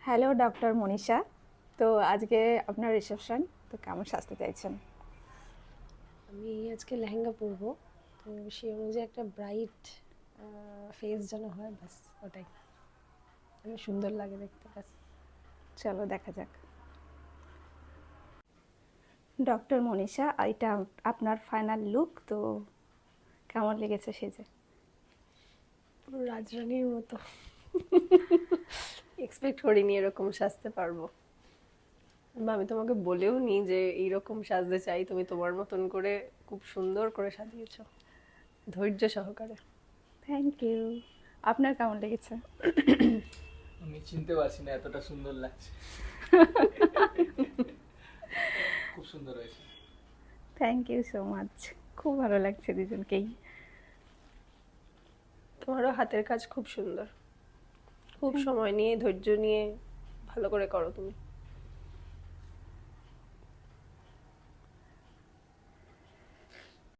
Hello doctor Manisha. তো আজকে আপনার রিসেপশন, তো কেমন সাজতে চাইছেন? আমি আজকে লেহেঙ্গা পরবো, তো সেই অনুযায়ী একটা ব্রাইট ফেস যেন হয়, ব্যাস ওটাই। মানে সুন্দর লাগে দেখতে, ব্যাস। চলো দেখা যাক। ডক্টর মনীষা, এটা আপনার ফাইনাল লুক, তো কেমন লেগেছে সেজে? পুরো রাজরানীর মতো। এক্সপেক্ট করিনি এরকম সাজতে পারবো, বা আমি তোমাকে বলেও নি যে এইরকম সাজতে চাই। তুমি তোমার মতন করে খুব সুন্দর করে সাজিয়েছো, ধৈর্য সহকারে। Thank you. আপনার কেমন লেগেছে? আমি চিনতে পারছি না, এতটা সুন্দর লাগছে। খুব সুন্দর হয়েছে। Thank you so much. খুব ভালো লাগছে দুজনকেই। তোমারও হাতের কাজ খুব সুন্দর, খুব Thank- সময় নিয়ে ধৈর্য নিয়ে ভালো করে করো তুমি।